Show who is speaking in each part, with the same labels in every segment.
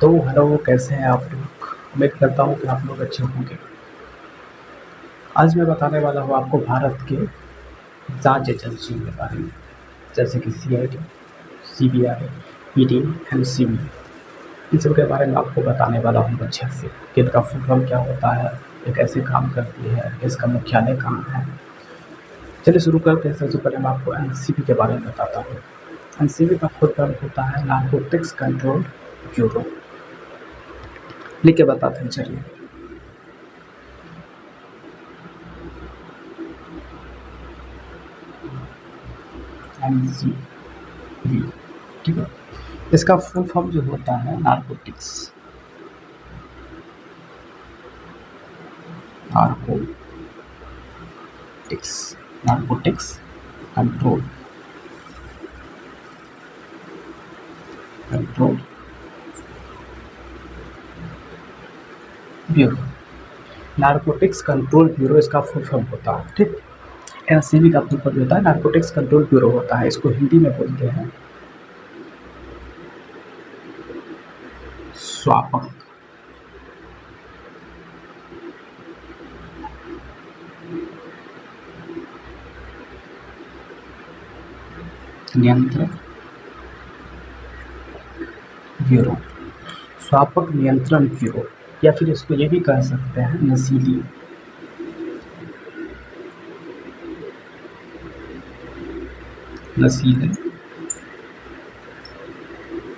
Speaker 1: तो हेलो, कैसे हैं आप लोग? उम्मीद करता हूँ कि आप लोग अच्छे होंगे। आज मैं बताने वाला हूँ आपको भारत के जांच एजेंसियों के बारे में, जैसे कि सीआईडी, सीबीआई, ईडी, एनसीबी। इन सब के बारे में आपको बताने वाला हूँ अच्छे से कि इनका फुल फॉर्म क्या होता है, ये कैसे काम करती है, इसका मुख्यालय कहाँ है। चलिए शुरू करते हैं। सबसे पहले मैं आपको एनसीबी के बारे में बताता हूँ। एनसीबी का फुल फॉर्म होता है नारकोटिक्स कंट्रोल ब्यूरो। लिख के बताते हैं, चलिए। एनसीबी, ठीक है। इसका फुल फॉर्म जो होता है narcotics narcotics narcotics control control bureau. Narcotics control bureau इसका फुल फॉर्म होता है, ठीक। एनसीबी का फुल फॉर्म होता है नारकोटिक्स कंट्रोल ब्यूरो होता है। इसको हिंदी में बोलते हैं स्वापक नियंत्रण ब्यूरो। स्वापक नियंत्रण ब्यूरो, या फिर इसको ये भी कह सकते हैं नशीले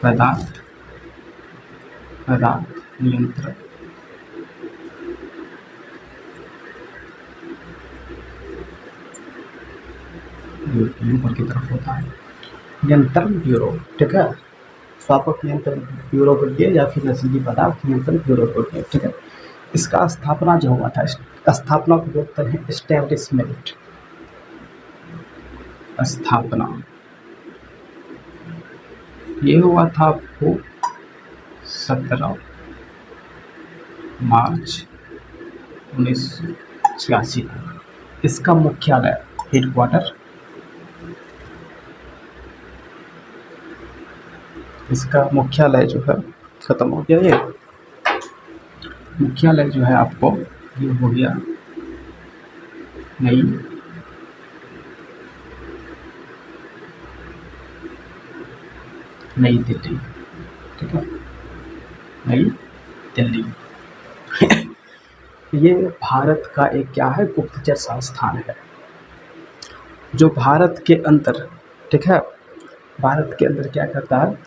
Speaker 1: पदार्थ नियंत्रण ऊपर की तरफ होता है नियंत्रण ब्यूरो, ठीक है। स्वापक नियंत्रण ब्यूरो बोलिए या फिर नशीली पदार्थ नियंत्रण ब्यूरो बोलिए, ठीक है। इसका स्थापना जो हुआ था, स्थापना को बोलते हैं एस्टेब्लिशमेंट। स्थापना ये हुआ था आपको 17 मार्च 1986 को। इसका मुख्यालय हेडक्वार्टर, इसका मुख्यालय जो है खत्म हो गया। ये मुख्यालय जो है आपको ये हो गया नई दिल्ली, ठीक है, नई दिल्ली। ये भारत का एक क्या है, गुप्तचर संस्थान है जो भारत के अंदर, ठीक है, भारत के अंदर क्या करता है,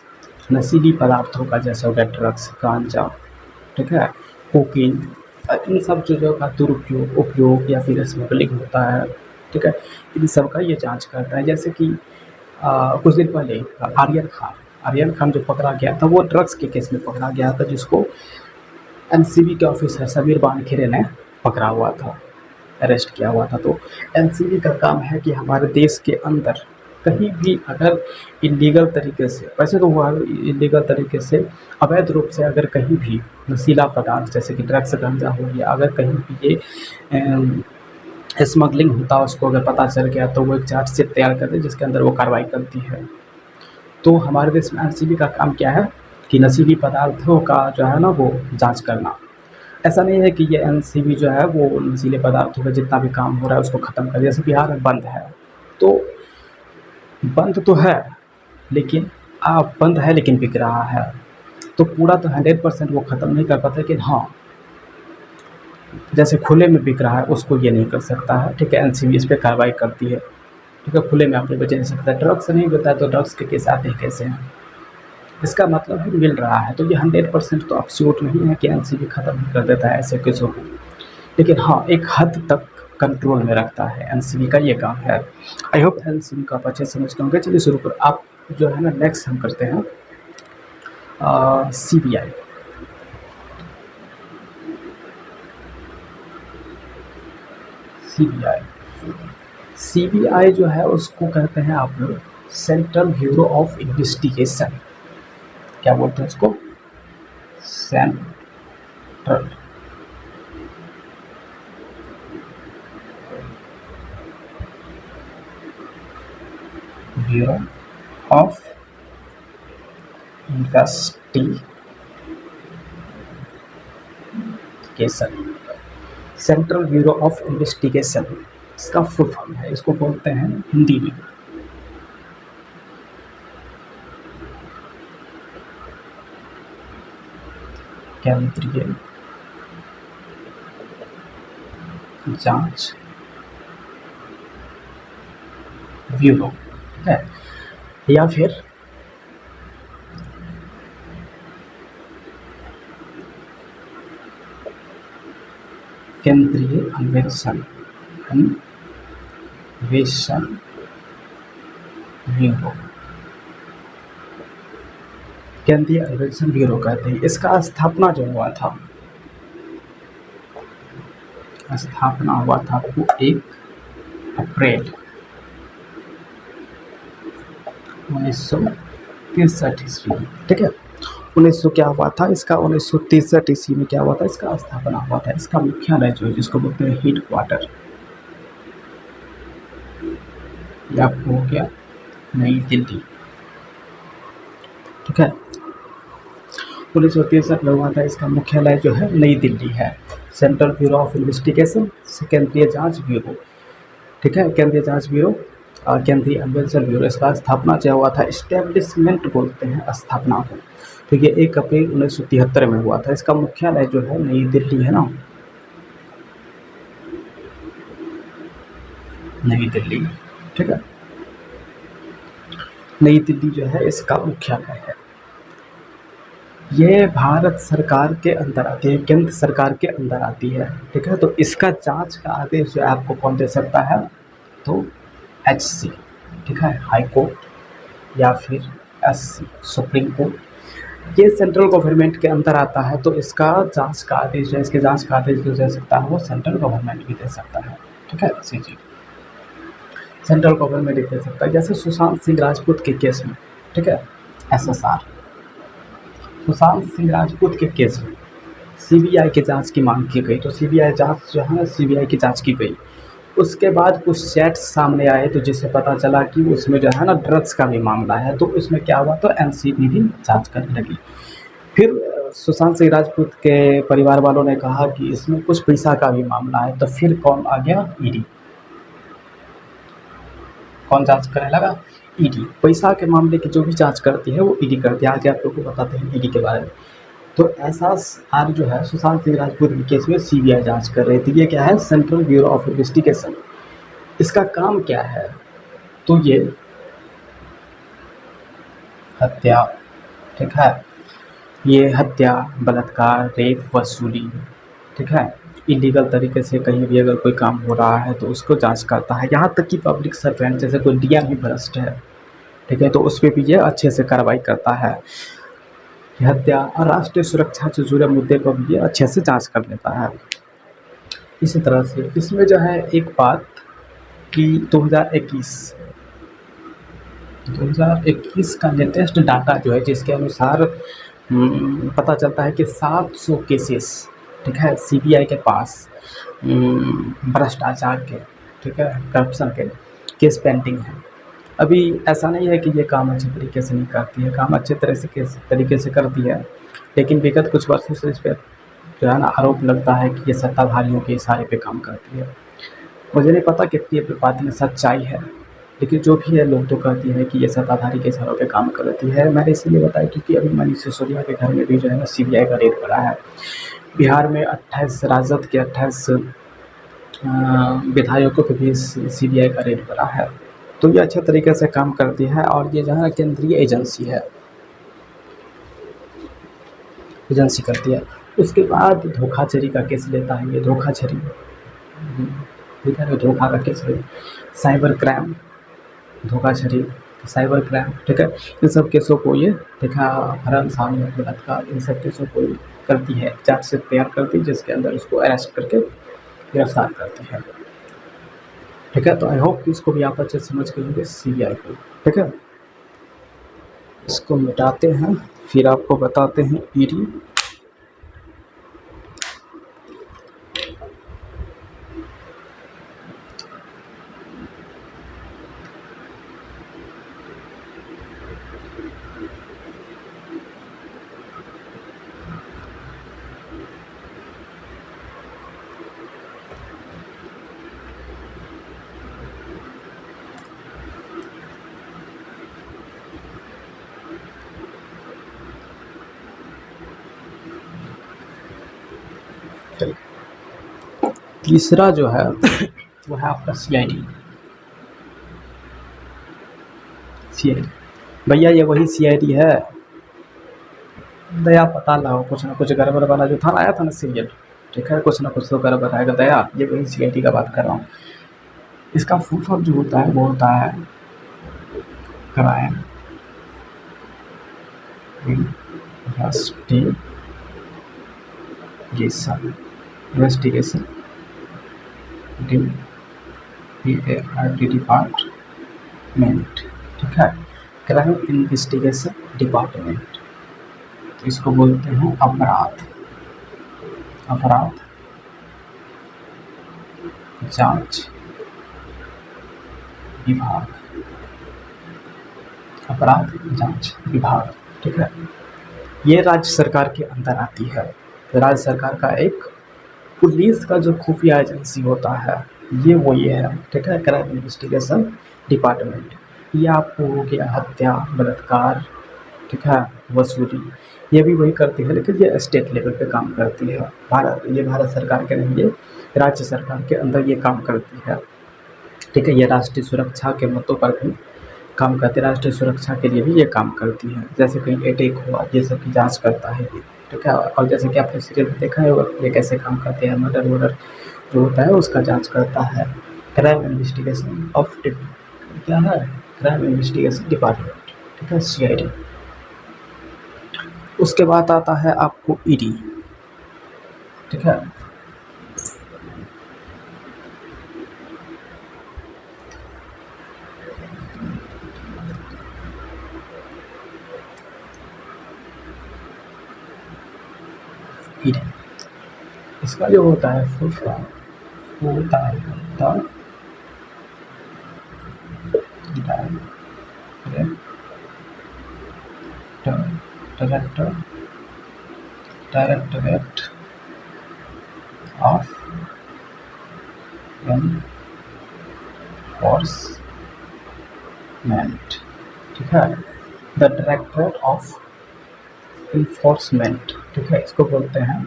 Speaker 1: नशीली पदार्थों का, जैसे हो गया ड्रग्स, गांजा, ठीक है, कोकीन, इन सब चीज़ों का दुरुपयोग, उपयोग या फिर स्मगलिंग होता है, ठीक है। इन सब का ये जांच करता है। जैसे कि कुछ दिन पहले आर्यन खान जो पकड़ा गया था, वो ड्रग्स के केस में पकड़ा गया था, जिसको एनसीबी के ऑफिसर समीर वानखेड़े ने पकड़ा हुआ था, अरेस्ट किया हुआ था। तो एनसीबी का काम है कि हमारे देश के अंदर कहीं भी अगर इलीगल तरीके से, वैसे तो हुआ इलीगल तरीके से, अवैध रूप से अगर कहीं भी नशीला पदार्थ जैसे कि ड्रग्स, गांजा हो गया, अगर कहीं भी ये स्मगलिंग होता है, उसको अगर पता चल गया तो वो एक चार्जशीट तैयार करती है जिसके अंदर वो कार्रवाई करती है। तो हमारे देश में एनसीबी का काम क्या है कि नशीली पदार्थों का जो है ना वो जांच करना। ऐसा नहीं है कि ये एनसीबी जो है वो नशीले पदार्थों का जितना भी काम हो रहा है उसको ख़त्म कर, जैसे बिहार में बंद है, तो बंद तो है लेकिन बंद है लेकिन बिक रहा है, तो पूरा तो 100% वो ख़त्म नहीं कर पाता, लेकिन हाँ जैसे खुले में बिक रहा है उसको ये नहीं कर सकता है, ठीक है। एनसीबी इस पर कार्रवाई करती है, ठीक है। खुले में आपने बचा नहीं सकता, ड्रग्स नहीं होता है तो ड्रग्स के केस आते हैं कैसे हैं, इसका मतलब है मिल रहा है। तो ये 100% तो एब्सोल्यूट नहीं है कि एनसीबी ख़त्म कर देता है ऐसे केसों को, लेकिन हाँ एक हद तक कंट्रोल में रखता है। एनसीबी का ये काम है। आई होप एनसीबी को आप अच्छे से समझते होंगे। चलिए शुरू कर, आप जो है ना नेक्स्ट हम करते हैं सीबीआई। सीबीआई जो है उसको कहते हैं आप लोग सेंट्रल ब्यूरो ऑफ इन्वेस्टिगेशन। क्या बोलते हैं उसको? Central bureau of investigation, investigation, central bureau of investigation इसका फुल फॉर्म है, इसको बोलते हैं हिंदी में केंद्रीय जांच ब्यूरो, ठीक है, या फिर केंद्रीय अन्वेषण ब्यूरो, केंद्रीय अन्वेषण ब्यूरो कहते हैं। इसका स्थापना जो हुआ था, स्थापना हुआ था वो 1 अप्रैल 1963 ईस्वी, ठीक है। 1900 क्या हुआ था इसका, 1963 ईस्वी में क्या हुआ था, इसका स्थापना हुआ था। इसका मुख्यालय जो है जिसको बोलते हैं हेड क्वार्टर, ये आपको हो गया नई दिल्ली, ठीक है। 1963 में हुआ था, इसका मुख्यालय जो है नई दिल्ली है। सेंट्रल ब्यूरो ऑफ इन्वेस्टिगेशन, केंद्रीय जांच ब्यूरो, ठीक है, केंद्रीय जांच ब्यूरो और केंद्रीय अन्वेषण ब्यूरो, इसका स्थापना जो हुआ था, इस्टेब्लिशमेंट बोलते हैं स्थापना को, ठीक है, 1 अप्रैल 1973 में हुआ था। इसका मुख्यालय जो है नई दिल्ली है ना, नई दिल्ली, ठीक है, नई दिल्ली जो है इसका मुख्यालय है। ये भारत सरकार के अंदर आती है, केंद्र सरकार के अंदर आती है, ठीक है। तो इसका जांच का आदेश जो आपको कौन दे सकता है, तो HC, ठीक है, हाई कोर्ट या फिर SC सुप्रीम कोर्ट। ये सेंट्रल गवर्नमेंट के अंदर आता है, तो इसका जांच का आदेश है, इसके जांच का आदेश जो दे सकता है वो सेंट्रल गवर्नमेंट भी दे सकता है, ठीक है। सी जी, सेंट्रल गवर्नमेंट भी दे सकता है। जैसे सुशांत सिंह राजपूत के केस में, ठीक है, SSR, सुशांत सिंह राजपूत के केस में CBI की जांच की मांग की गई, तो CBI जांच जो है ना, CBI की जांच की गई। उसके बाद कुछ चैट्स सामने आए, तो जिससे पता चला कि उसमें जो है ना ड्रग्स का भी मामला है, तो उसमें क्या हुआ, तो NCB भी जांच करने लगी। फिर सुशांत सिंह राजपूत के परिवार वालों ने कहा कि इसमें कुछ पैसा का भी मामला है, तो फिर कौन आ गया, ED, कौन जांच करने लगा, ED। पैसा के मामले की जो भी जांच करती है वो ED करती है। आगे आप लोग को बताते हैं ED के बारे में। तो SSR जो है सुशांत सिंह राजपूत के केस में CBI जांच कर रही थी। ये क्या है, सेंट्रल ब्यूरो ऑफ इन्वेस्टिगेशन। इसका काम क्या है, तो ये हत्या, ठीक है, ये हत्या, बलात्कार, रेप, वसूली, ठीक है, इलीगल तरीके से कहीं भी अगर कोई काम हो रहा है तो उसको जांच करता है। यहाँ तक कि पब्लिक सर्वेंट जैसे कोई DM ही भ्रष्ट है, ठीक है, तो उस पर भी ये अच्छे से कार्रवाई करता है। हत्या और राष्ट्रीय सुरक्षा से जुड़े मुद्दे को भी ये अच्छे से जांच कर लेता है। इसी तरह से इसमें जो है एक बात कि 2021 का लेटेस्ट डाटा जो है, जिसके अनुसार पता चलता है कि 700 केसेस, ठीक है, CBI के पास भ्रष्टाचार के, ठीक है, करप्शन के केस पेंडिंग है। अभी ऐसा नहीं है कि ये काम अच्छे तरीके से नहीं करती है, काम अच्छे तरीके से करती है, लेकिन विगत कुछ वर्षों से इस पर जो है ना आरोप लगता है कि ये सत्ताधारियों के इशारे पे काम करती है। मुझे नहीं पता कितनी बात में सच्चाई है, लेकिन जो भी है लोग तो कहती है कि ये सत्ताधारी के इशारों पे काम करती है। मैंने इसीलिए बताया क्योंकि अभी मनीष सिसोदिया के घर में भी जो है ना CBI का रेड पड़ा है। बिहार में 28 राजद के 28 विधायकों पे भी CBI का रेड पड़ा है। तो ये अच्छे तरीके से काम करती है और ये जो है केंद्रीय एजेंसी है, एजेंसी करती है। उसके बाद धोखाधड़ी का केस लेता है, ये धोखाधड़ी, ठीक है, धोखा का केस है, साइबर क्राइम, धोखाधड़ी, साइबर क्राइम, ठीक है, इन सब केसों को ये देखा, हरण सामने बलात्कार, इन सब केसों को करती है, चार्जशीट तैयार करती है, जिसके अंदर उसको अरेस्ट करके गिरफ्तार करती है, ठीक है। तो आई होप कि इसको भी आप अच्छे से समझ के होंगे CBI को, ठीक है। इसको मिटाते हैं, फिर आपको बताते हैं ED। चलिए तीसरा जो है वो है आपका CID। भैया ये वही CID है, दया पता लगाओ, कुछ ना कुछ गड़बड़ वाला जो था आया था ना सीरियल, ठीक है, कुछ ना कुछ तो गड़बड़ आएगा। दया ये वही CID का बात कर रहा हूँ। इसका फुल फॉर्म जो होता है वो होता है क्राइम इन्वेस्टिगेशन डिपार्टमेंट, ठीक है, क्राइम इन्वेस्टिगेशन डिपार्टमेंट। इसको बोलते हैं अपराध जांच विभाग, अपराध जांच विभाग, ठीक है। ये राज्य सरकार के अंदर आती है। राज्य सरकार का एक पुलिस का जो खुफिया एजेंसी होता है ये है, ठीक है, क्राइम इन्वेस्टिगेशन डिपार्टमेंट। ये आपको हो गया हत्या, बलात्कार, ठीक है, वसूली, ये भी वही करती है, लेकिन ये स्टेट लेवल पे काम करती है। भारत सरकार के नहीं, ये राज्य सरकार के अंदर ये काम करती है, ठीक है। ये राष्ट्रीय सुरक्षा के मुद्दों पर भी काम करती है, राष्ट्रीय सुरक्षा के लिए भी ये काम करती है। जैसे कहीं अटैक हुआ, ये सब की जांच करता है ये, ठीक है। और जैसे कि आपने सीरियल में देखा है ये कैसे काम करते हैं, मर्डर वर्डर जो होता है उसका जांच करता है। क्राइम इन्वेस्टिगेशन क्या है, क्राइम इन्वेस्टिगेशन डिपार्टमेंट, ठीक है, CID। उसके बाद आता है आपको ED, ठीक है। ED इसका जो होता है फुल फॉर्म वो होता है डायरेक्टरेट ऑफ एनफोर्समेंट, ठीक है, द डायरेक्टरेट ऑफ एनफोर्समेंट, ठीक है। इसको बोलते हैं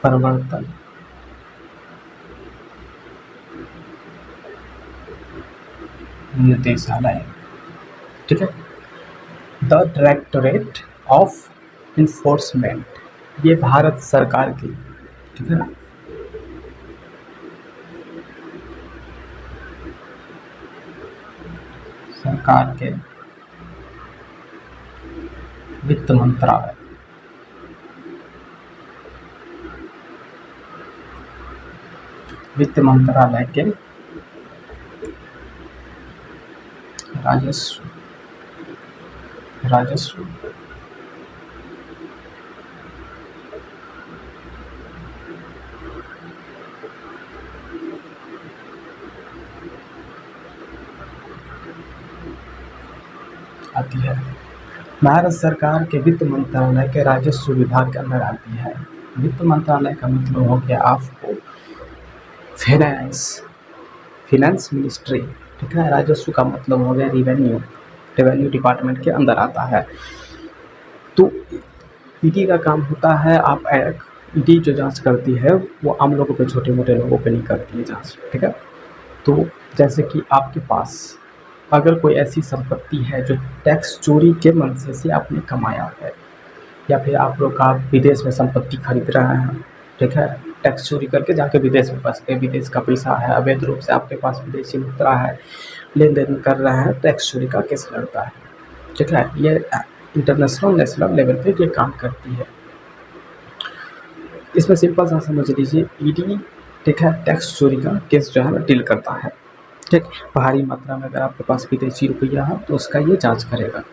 Speaker 1: प्रवर्तन निर्देशालय, ठीक है, द डायरेक्टरेट ऑफ इन्फोर्समेंट, ये भारत सरकार की, ठीक है ना, सरकार के वित्त मंत्रालय, वित्त मंत्रालय के राजस्व आती है। भारत सरकार के वित्त मंत्रालय के राजस्व विभाग के अंदर आती है। वित्त मंत्रालय का मतलब हो गया आपको फाइनेंस मिनिस्ट्री, ठीक है। राजस्व का मतलब हो गया रेवेन्यू डिपार्टमेंट के अंदर आता है। तो ED का काम होता है, ED जो जांच करती है वो आम लोगों पे, छोटे मोटे लोगों पे नहीं करती है जांच, ठीक है। तो जैसे कि आपके पास अगर कोई ऐसी संपत्ति है जो टैक्स चोरी के मंशे से आपने कमाया है, या फिर आप लोग का विदेश में संपत्ति खरीद रहे हैं, ठीक है, टैक्स चोरी करके जाके विदेश में फंस गए, विदेश का पैसा है, अवैध रूप से आपके पास विदेशी मुद्रा है, लेन देन कर रहे हैं, टैक्स चोरी का केस लड़ता है, ठीक है। ये इंटरनेशनल नेशनल लेवल पे ये काम करती है। इसमें सिंपल सा समझ लीजिए, ED, ठीक है, टैक्स चोरी का केस जो है ना डील करता है, ठीक। भारी मात्रा में अगर आपके पास विदेशी रुपया है तो उसका ये जांच करेगा,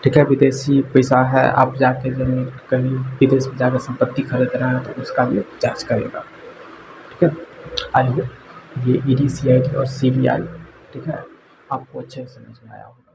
Speaker 1: ठीक है। विदेशी पैसा है, आप जाके जमीन कहीं विदेश में जाकर संपत्ति खरीद रहे हैं तो उसका भी जांच करेगा, ठीक है। आई होप ये ED, CID और CBI, ठीक है, आपको अच्छे से समझ में आया होगा।